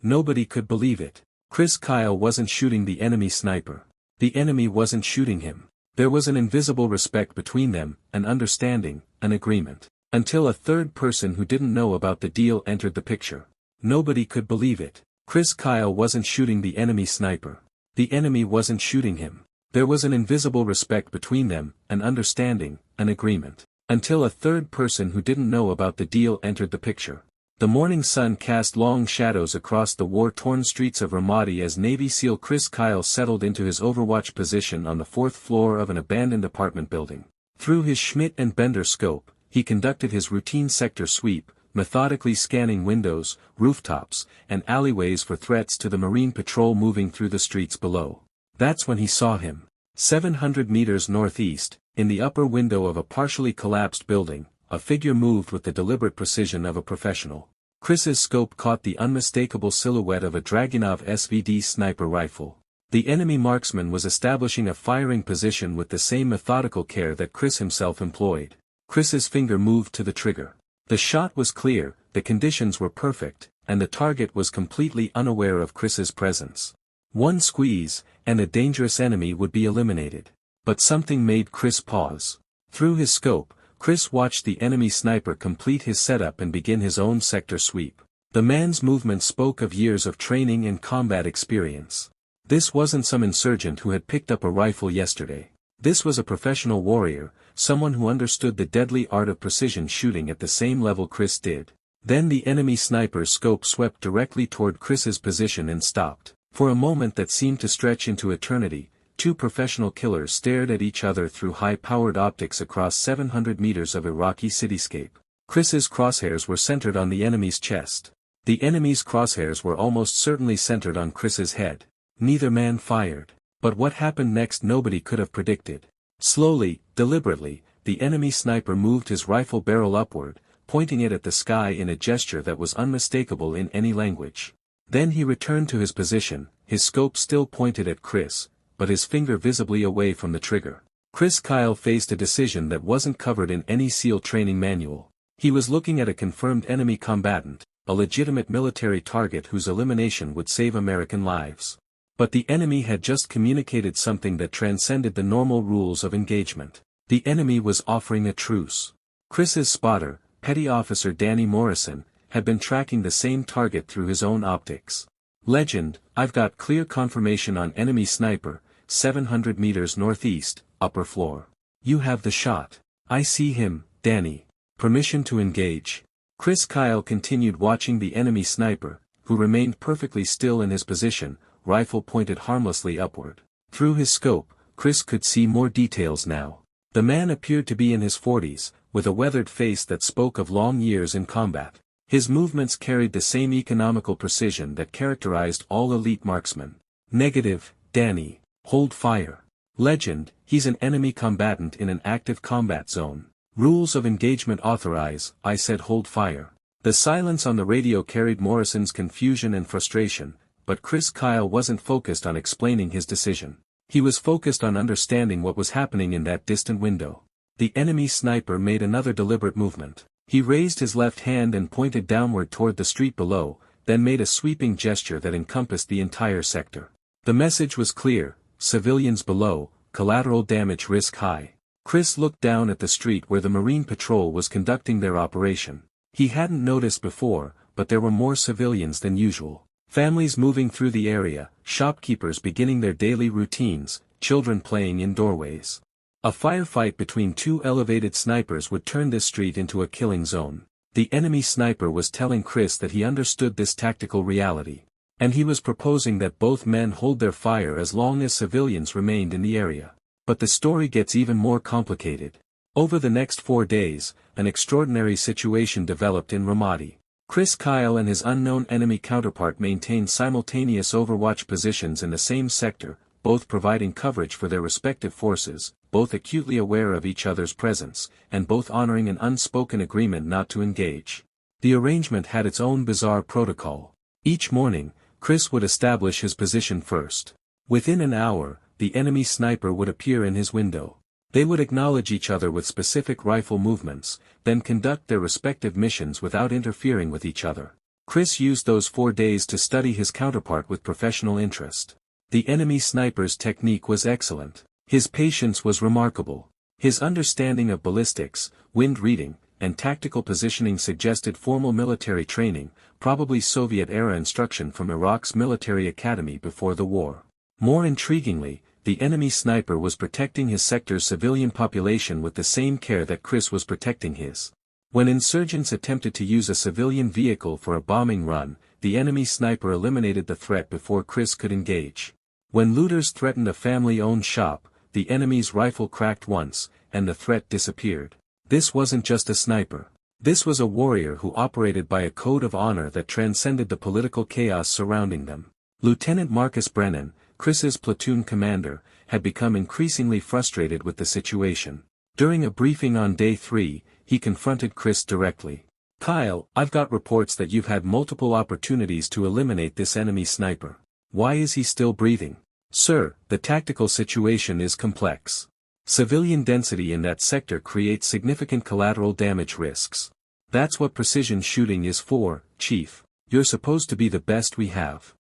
Nobody could believe it. Chris Kyle wasn't shooting the enemy sniper. The enemy wasn't shooting him. There was an invisible respect between them, an understanding, an agreement. Until a third person who didn't know about the deal entered the picture. Nobody could believe it. Chris Kyle wasn't shooting the enemy sniper. The enemy wasn't shooting him. There was an invisible respect between them, an understanding, an agreement. Until a third person who didn't know about the deal entered the picture. The morning sun cast long shadows across the war-torn streets of Ramadi as Navy SEAL Chris Kyle settled into his overwatch position on the 4th floor of an abandoned apartment building. Through his Schmidt and Bender scope, he conducted his routine sector sweep, methodically scanning windows, rooftops, and alleyways for threats to the Marine Patrol moving through the streets below. That's when he saw him. 700 meters northeast, in the upper window of a partially collapsed building, a figure moved with the deliberate precision of a professional. Chris's scope caught the unmistakable silhouette of a Dragunov SVD sniper rifle. The enemy marksman was establishing a firing position with the same methodical care that Chris himself employed. Chris's finger moved to the trigger. The shot was clear, the conditions were perfect, and the target was completely unaware of Chris's presence. One squeeze, and a dangerous enemy would be eliminated. But something made Chris pause. Through his scope, Chris watched the enemy sniper complete his setup and begin his own sector sweep. The man's movement spoke of years of training and combat experience. This wasn't some insurgent who had picked up a rifle yesterday. This was a professional warrior, someone who understood the deadly art of precision shooting at the same level Chris did. Then the enemy sniper's scope swept directly toward Chris's position and stopped. For a moment that seemed to stretch into eternity, two professional killers stared at each other through high-powered optics across 700 meters of Iraqi cityscape. Chris's crosshairs were centered on the enemy's chest. The enemy's crosshairs were almost certainly centered on Chris's head. Neither man fired. But what happened next nobody could have predicted. Slowly, deliberately, the enemy sniper moved his rifle barrel upward, pointing it at the sky in a gesture that was unmistakable in any language. Then he returned to his position, his scope still pointed at Chris, but his finger visibly away from the trigger. Chris Kyle faced a decision that wasn't covered in any SEAL training manual. He was looking at a confirmed enemy combatant, a legitimate military target whose elimination would save American lives. But the enemy had just communicated something that transcended the normal rules of engagement. The enemy was offering a truce. Chris's spotter, Petty Officer Danny Morrison, had been tracking the same target through his own optics. Legend, I've got clear confirmation on enemy sniper, 700 meters northeast, upper floor. You have the shot. I see him, Danny. Permission to engage. Chris Kyle continued watching the enemy sniper, who remained perfectly still in his position, rifle pointed harmlessly upward. Through his scope, Chris could see more details now. The man appeared to be in his 40s, with a weathered face that spoke of long years in combat. His movements carried the same economical precision that characterized all elite marksmen. Negative, Danny. Hold fire. Legend, he's an enemy combatant in an active combat zone. Rules of engagement authorize, I said hold fire. The silence on the radio carried Morrison's confusion and frustration, but Chris Kyle wasn't focused on explaining his decision. He was focused on understanding what was happening in that distant window. The enemy sniper made another deliberate movement. He raised his left hand and pointed downward toward the street below, then made a sweeping gesture that encompassed the entire sector. The message was clear, civilians below, collateral damage risk high. Chris looked down at the street where the Marine Patrol was conducting their operation. He hadn't noticed before, but there were more civilians than usual. Families moving through the area, shopkeepers beginning their daily routines, children playing in doorways. A firefight between two elevated snipers would turn this street into a killing zone. The enemy sniper was telling Chris that he understood this tactical reality. And he was proposing that both men hold their fire as long as civilians remained in the area. But the story gets even more complicated. Over the next 4 days, an extraordinary situation developed in Ramadi. Chris Kyle and his unknown enemy counterpart maintained simultaneous overwatch positions in the same sector, both providing coverage for their respective forces, both acutely aware of each other's presence, and both honoring an unspoken agreement not to engage. The arrangement had its own bizarre protocol. Each morning, Chris would establish his position first. Within an hour, the enemy sniper would appear in his window. They would acknowledge each other with specific rifle movements, then conduct their respective missions without interfering with each other. Chris used those 4 days to study his counterpart with professional interest. The enemy sniper's technique was excellent. His patience was remarkable. His understanding of ballistics, wind reading, and tactical positioning suggested formal military training, probably Soviet-era instruction from Iraq's military academy before the war. More intriguingly, the enemy sniper was protecting his sector's civilian population with the same care that Chris was protecting his. When insurgents attempted to use a civilian vehicle for a bombing run, the enemy sniper eliminated the threat before Chris could engage. When looters threatened a family-owned shop, the enemy's rifle cracked once, and the threat disappeared. This wasn't just a sniper. This was a warrior who operated by a code of honor that transcended the political chaos surrounding them. Lieutenant Marcus Brennan, Chris's platoon commander, had become increasingly frustrated with the situation. During a briefing on day 3, he confronted Chris directly. "Kyle, I've got reports that you've had multiple opportunities to eliminate this enemy sniper. Why is he still breathing?" "Sir, the tactical situation is complex. Civilian density in that sector creates significant collateral damage risks. That's what precision shooting is for, Chief. You're supposed to be the best we have."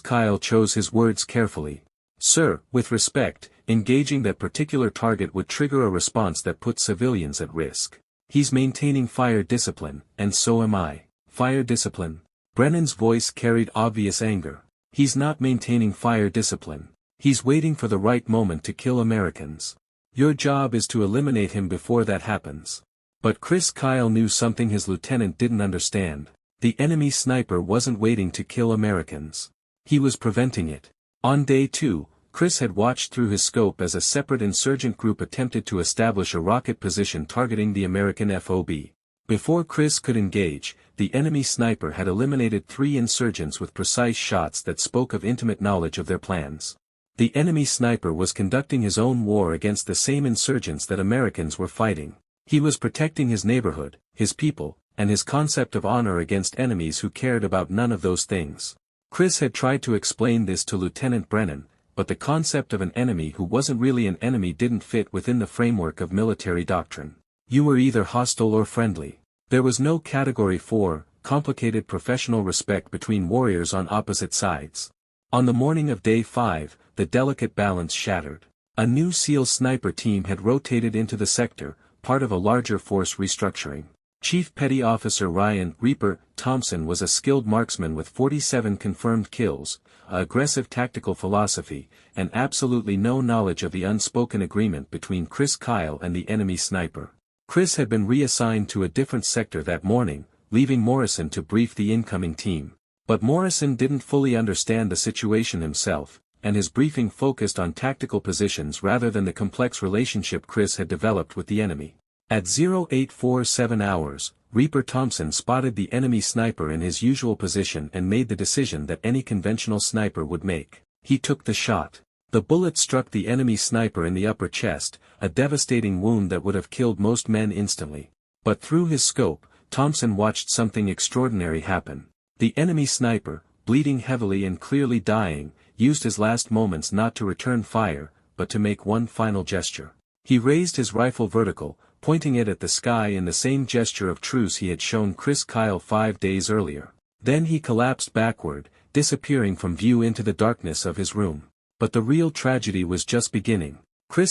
Kyle chose his words carefully. "Sir, with respect, engaging that particular target would trigger a response that puts civilians at risk. He's maintaining fire discipline, and so am I." "Fire discipline?" Brennan's voice carried obvious anger. "He's not maintaining fire discipline. He's waiting for the right moment to kill Americans. Your job is to eliminate him before that happens." But Kyle knew something his lieutenant didn't understand. The enemy sniper wasn't waiting to kill Americans. He was preventing it. On day 2, Chris had watched through his scope as a separate insurgent group attempted to establish a rocket position targeting the American FOB. Before Chris could engage, the enemy sniper had eliminated 3 insurgents with precise shots that spoke of intimate knowledge of their plans. The enemy sniper was conducting his own war against the same insurgents that Americans were fighting. He was protecting his neighborhood, his people, and his concept of honor against enemies who cared about none of those things. Chris had tried to explain this to Lieutenant Brennan, but the concept of an enemy who wasn't really an enemy didn't fit within the framework of military doctrine. You were either hostile or friendly. There was no category for complicated professional respect between warriors on opposite sides. On the morning of day 5, the delicate balance shattered. A new SEAL sniper team had rotated into the sector, part of a larger force restructuring. Chief Petty Officer Ryan "Reaper" Thompson was a skilled marksman with 47 confirmed kills, an aggressive tactical philosophy, and absolutely no knowledge of the unspoken agreement between Kyle and the enemy sniper. Chris had been reassigned to a different sector that morning, leaving Morrison to brief the incoming team. But Morrison didn't fully understand the situation himself, and his briefing focused on tactical positions rather than the complex relationship Chris had developed with the enemy. At 0847 hours, Reaper Thompson spotted the enemy sniper in his usual position and made the decision that any conventional sniper would make. He took the shot. The bullet struck the enemy sniper in the upper chest, a devastating wound that would have killed most men instantly. But through his scope, Thompson watched something extraordinary happen. The enemy sniper, bleeding heavily and clearly dying, used his last moments not to return fire, but to make one final gesture. He raised his rifle vertical, pointing it at the sky in the same gesture of truce he had shown Kyle 5 days earlier. Then he collapsed backward, disappearing from view into the darkness of his room. But the real tragedy was just beginning.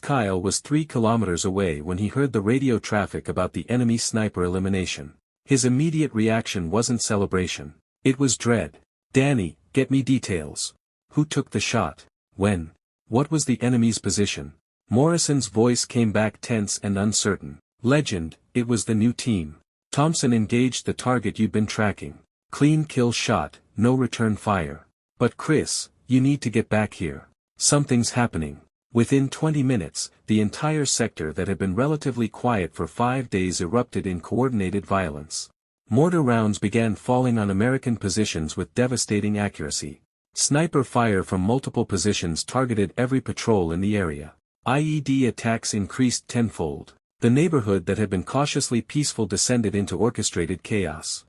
Kyle was 3 kilometers away when he heard the radio traffic about the enemy sniper elimination. His immediate reaction wasn't celebration. It was dread. "Danny, get me details. Who took the shot? When? What was the enemy's position?" Morrison's voice came back tense and uncertain. "Legend, it was the new team. Thompson engaged the target you'd been tracking. Clean kill shot, no return fire. But Chris, you need to get back here. Something's happening." Within 20 minutes, the entire sector that had been relatively quiet for 5 days erupted in coordinated violence. Mortar rounds began falling on American positions with devastating accuracy. Sniper fire from multiple positions targeted every patrol in the area. IED attacks increased tenfold. The neighborhood that had been cautiously peaceful descended into orchestrated chaos.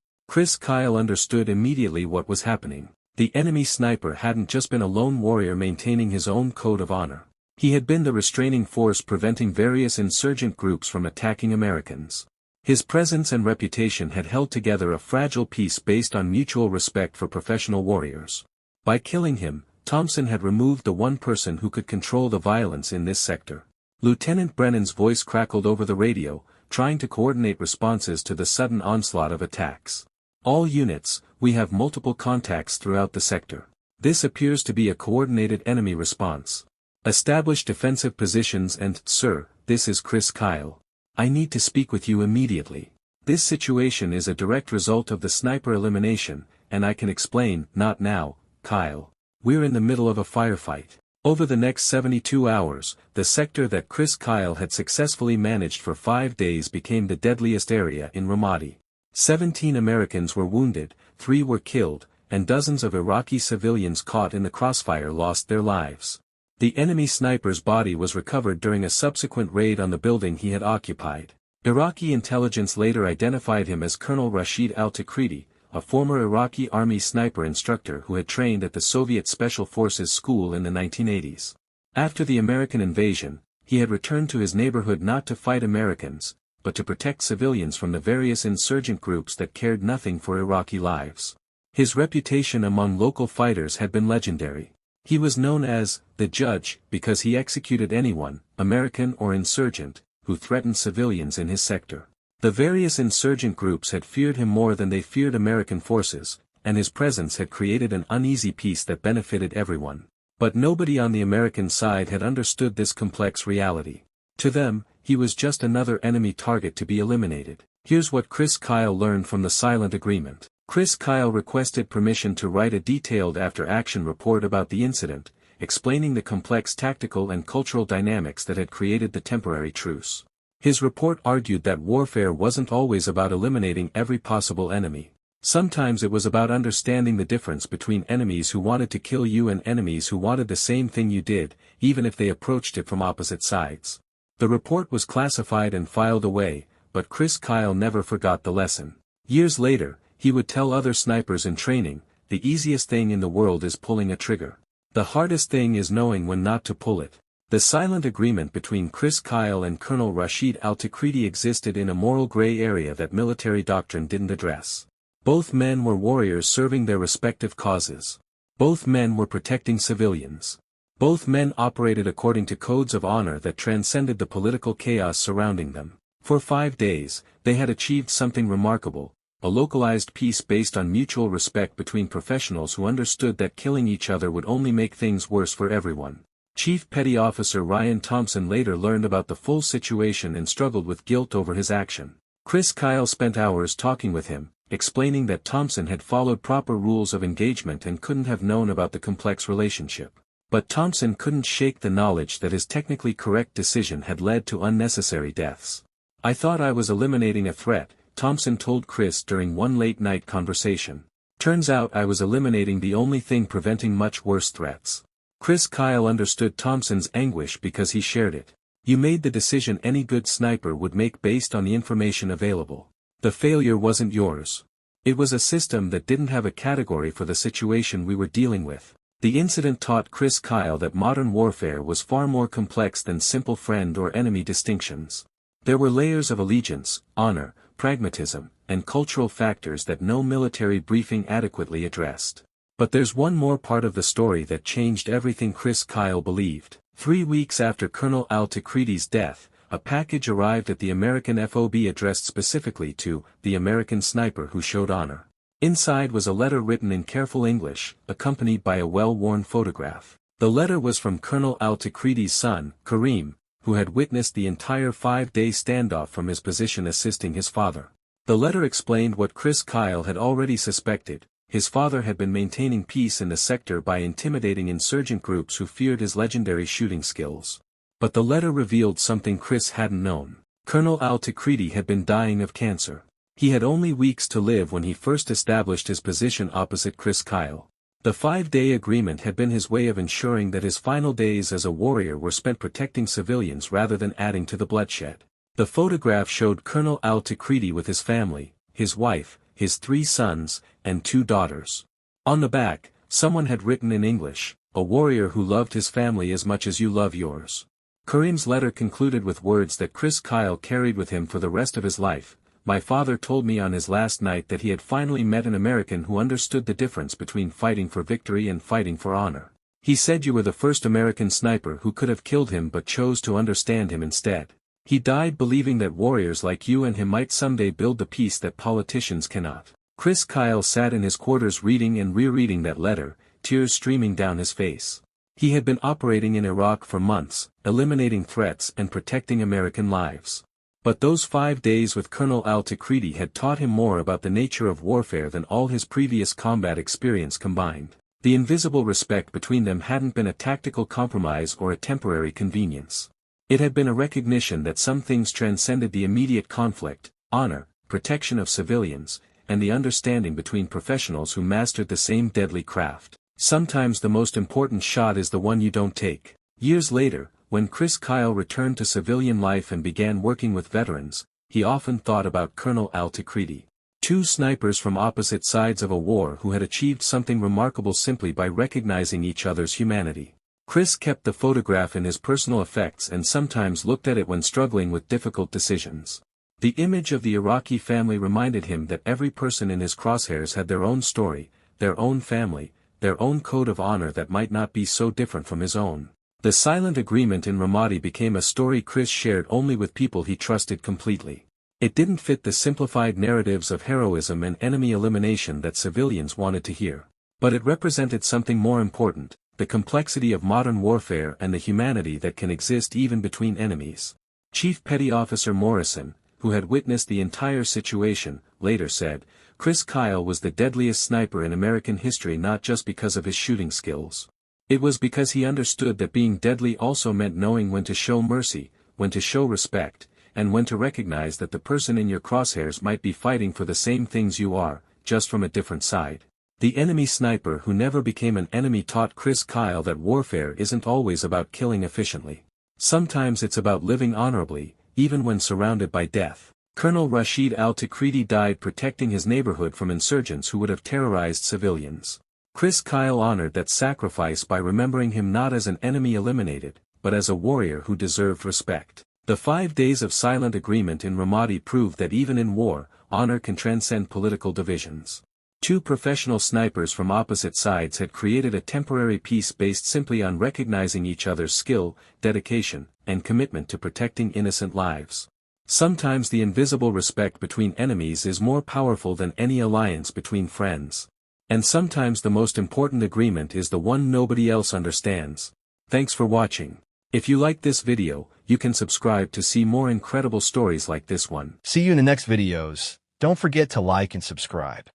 Kyle understood immediately what was happening. The enemy sniper hadn't just been a lone warrior maintaining his own code of honor. He had been the restraining force preventing various insurgent groups from attacking Americans. His presence and reputation had held together a fragile peace based on mutual respect for professional warriors. By killing him, Thompson had removed the one person who could control the violence in this sector. Lieutenant Brennan's voice crackled over the radio, trying to coordinate responses to the sudden onslaught of attacks. All units, we have multiple contacts throughout the sector. This appears to be a coordinated enemy response. Establish defensive positions and, sir, this is Chris Kyle. I need to speak with you immediately. This situation is a direct result of the sniper elimination, and I can explain, not now, Kyle. We're in the middle of a firefight. Over the next 72 hours, the sector that Chris Kyle had successfully managed for 5 days became the deadliest area in Ramadi. 17 Americans were wounded, 3 were killed, and dozens of Iraqi civilians caught in the crossfire lost their lives. The enemy sniper's body was recovered during a subsequent raid on the building he had occupied. Iraqi intelligence later identified him as Colonel Rashid al-Takriti, a former Iraqi army sniper instructor who had trained at the Soviet Special Forces School in the 1980s. After the American invasion, he had returned to his neighborhood not to fight Americans, but to protect civilians from the various insurgent groups that cared nothing for Iraqi lives. His reputation among local fighters had been legendary. He was known as the Judge because he executed anyone, American or insurgent, who threatened civilians in his sector. The various insurgent groups had feared him more than they feared American forces, and his presence had created an uneasy peace that benefited everyone. But nobody on the American side had understood this complex reality. To them, he was just another enemy target to be eliminated. Here's what Chris Kyle learned from the silent agreement. Chris Kyle requested permission to write a detailed after-action report about the incident, explaining the complex tactical and cultural dynamics that had created the temporary truce. His report argued that warfare wasn't always about eliminating every possible enemy. Sometimes it was about understanding the difference between enemies who wanted to kill you and enemies who wanted the same thing you did, even if they approached it from opposite sides. The report was classified and filed away, but Chris Kyle never forgot the lesson. Years later, he would tell other snipers in training, the easiest thing in the world is pulling a trigger. The hardest thing is knowing when not to pull it. The silent agreement between Chris Kyle and Colonel Rashid al-Takriti existed in a moral gray area that military doctrine didn't address. Both men were warriors serving their respective causes. Both men were protecting civilians. Both men operated according to codes of honor that transcended the political chaos surrounding them. For 5 days, they had achieved something remarkable. A localized peace based on mutual respect between professionals who understood that killing each other would only make things worse for everyone. Chief Petty Officer Ryan Thompson later learned about the full situation and struggled with guilt over his action. Chris Kyle spent hours talking with him, explaining that Thompson had followed proper rules of engagement and couldn't have known about the complex relationship. But Thompson couldn't shake the knowledge that his technically correct decision had led to unnecessary deaths. I thought I was eliminating a threat, Thompson told Chris during one late-night conversation. Turns out I was eliminating the only thing preventing much worse threats. Chris Kyle understood Thompson's anguish because he shared it. You made the decision any good sniper would make based on the information available. The failure wasn't yours. It was a system that didn't have a category for the situation we were dealing with. The incident taught Chris Kyle that modern warfare was far more complex than simple friend or enemy distinctions. There were layers of allegiance, honor, pragmatism, and cultural factors that no military briefing adequately addressed. But there's one more part of the story that changed everything Chris Kyle believed. 3 weeks after Colonel al-Takriti's death, a package arrived at the American FOB addressed specifically to the American sniper who showed honor. Inside was a letter written in careful English, accompanied by a well-worn photograph. The letter was from Colonel al-Takriti's son, Kareem, who had witnessed the entire 5-day standoff from his position assisting his father. The letter explained what Chris Kyle had already suspected. His father had been maintaining peace in the sector by intimidating insurgent groups who feared his legendary shooting skills. But the letter revealed something Chris hadn't known. Colonel al-Takriti had been dying of cancer. He had only weeks to live when he first established his position opposite Chris Kyle. The 5-day agreement had been his way of ensuring that his final days as a warrior were spent protecting civilians rather than adding to the bloodshed. The photograph showed Colonel al-Takriti with his family, his wife, his 3 sons, and 2 daughters. On the back, someone had written in English, "A warrior who loved his family as much as you love yours." Kareem's letter concluded with words that Chris Kyle carried with him for the rest of his life, my father told me on his last night that he had finally met an American who understood the difference between fighting for victory and fighting for honor. He said you were the first American sniper who could have killed him but chose to understand him instead. He died believing that warriors like you and him might someday build the peace that politicians cannot. Chris Kyle sat in his quarters reading and rereading that letter, tears streaming down his face. He had been operating in Iraq for months, eliminating threats and protecting American lives. But those 5 days with Colonel Al-Takriti had taught him more about the nature of warfare than all his previous combat experience combined. The invisible respect between them hadn't been a tactical compromise or a temporary convenience. It had been a recognition that some things transcended the immediate conflict: honor, protection of civilians, and the understanding between professionals who mastered the same deadly craft. Sometimes the most important shot is the one you don't take. Years later, when Chris Kyle returned to civilian life and began working with veterans, he often thought about Colonel Al-Takriti. Two snipers from opposite sides of a war who had achieved something remarkable simply by recognizing each other's humanity. Chris kept the photograph in his personal effects and sometimes looked at it when struggling with difficult decisions. The image of the Iraqi family reminded him that every person in his crosshairs had their own story, their own family, their own code of honor that might not be so different from his own. The silent agreement in Ramadi became a story Chris shared only with people he trusted completely. It didn't fit the simplified narratives of heroism and enemy elimination that civilians wanted to hear. But it represented something more important: the complexity of modern warfare and the humanity that can exist even between enemies. Chief Petty Officer Morrison, who had witnessed the entire situation, later said, Chris Kyle was the deadliest sniper in American history not just because of his shooting skills. It was because he understood that being deadly also meant knowing when to show mercy, when to show respect, and when to recognize that the person in your crosshairs might be fighting for the same things you are, just from a different side. The enemy sniper who never became an enemy taught Chris Kyle that warfare isn't always about killing efficiently. Sometimes it's about living honorably, even when surrounded by death. Colonel Rashid Al-Takriti died protecting his neighborhood from insurgents who would have terrorized civilians. Chris Kyle honored that sacrifice by remembering him not as an enemy eliminated, but as a warrior who deserved respect. The 5 days of silent agreement in Ramadi proved that even in war, honor can transcend political divisions. Two professional snipers from opposite sides had created a temporary peace based simply on recognizing each other's skill, dedication, and commitment to protecting innocent lives. Sometimes the invisible respect between enemies is more powerful than any alliance between friends. And sometimes the most important agreement is the one nobody else understands. Thanks for watching. If you liked this video, you can subscribe to see more incredible stories like this one. See you in the next videos. Don't forget to like and subscribe.